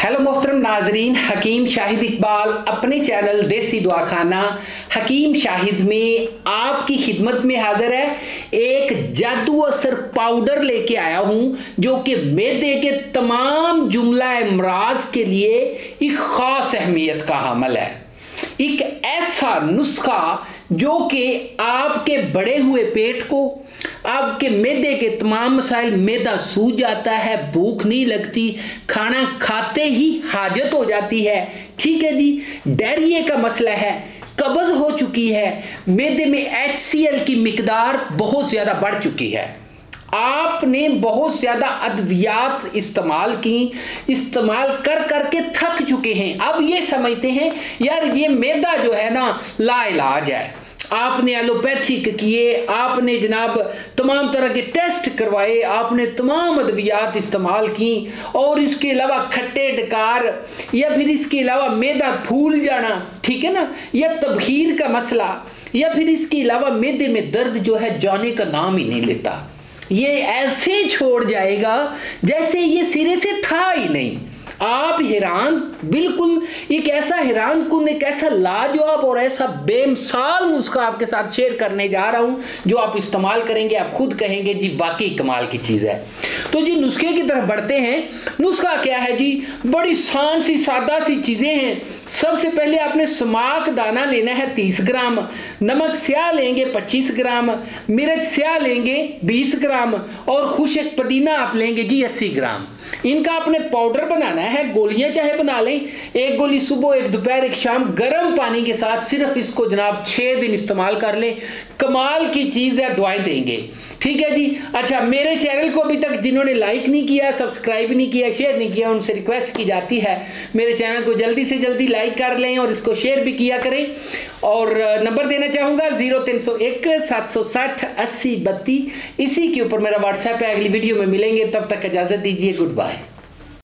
Hello मोहतरम नाजरीन, हकीम शाहिद इकबाल अपने चैनल देसी दुआखाना हकीम शाहिद में आपकी खिदमत में हाजिर है। एक जादू असर पाउडर लेके आया हूं जो कि मैदे के तमाम जुमला अमराज के लिए एक खास अहमियत का हामिल है। एक ऐसा नुस्खा जो कि आपके बढ़े हुए पेट को, आपके मैदे के तमाम मसाइल, मैदा सूज जाता है, भूख नहीं लगती, खाना खाते ही हाजत हो जाती है, ठीक है जी, डायरिया का मसला है, कब्ज हो चुकी है, मैदे में HCl की मिकदार बहुत ज़्यादा बढ़ चुकी है, आपने बहुत ज़्यादा अद्वियात इस्तेमाल कर करके थक चुके हैं। अब ये समझते हैं यार ये मैदा जो है ना लाइलाज है। आपने एलोपैथिक किए, आपने जनाब तमाम तरह के टेस्ट करवाए, आपने तमाम अद्वियात इस्तेमाल की और इसके अलावा खट्टे डकार या फिर इसके अलावा मैदा फूल जाना, ठीक है ना, या तबखीर का मसला, या फिर इसके अलावा मैदे में दर्द जो है जाने का नाम ही नहीं लेता। ये ऐसे छोड़ जाएगा जैसे ये सिरे से था ही नहीं। आप हैरान, बिल्कुल एक ऐसा हैरान कुन, एक ऐसा लाजवाब और ऐसा बेमिसाल नुस्खा आपके साथ शेयर करने जा रहा हूं जो आप इस्तेमाल करेंगे, आप खुद कहेंगे जी वाकई कमाल की चीज़ है। तो जी नुस्खे की तरफ बढ़ते हैं। नुस्खा क्या है जी? बड़ी सान सी सादा सी चीज़ें हैं। सबसे पहले आपने समाक दाना लेना है 30 ग्राम, नमक स्याह लेंगे 25 ग्राम, मिर्च स्याह लेंगे 20 ग्राम और खुशक पुदीना आप लेंगे जी 80 ग्राम। इनका आपने पाउडर बनाना है, गोलियां चाहे बना लें, एक गोली सुबह, एक दोपहर, एक शाम, गर्म पानी के साथ सिर्फ इसको जनाब 6 दिन इस्तेमाल कर लें। कमाल की चीज़ है, दुआएं देंगे, ठीक है जी। अच्छा, मेरे चैनल को अभी तक जिन्होंने लाइक नहीं किया, सब्सक्राइब नहीं किया, शेयर नहीं किया, उनसे रिक्वेस्ट की जाती है मेरे चैनल को जल्दी से जल्दी लाइक कर लें और इसको शेयर भी किया करें। और नंबर देना चाहूँगा 0301 760 80 32, इसी के ऊपर मेरा व्हाट्सएप है। अगली वीडियो में मिलेंगे, तब तक इजाज़त दीजिए, गुड बाय।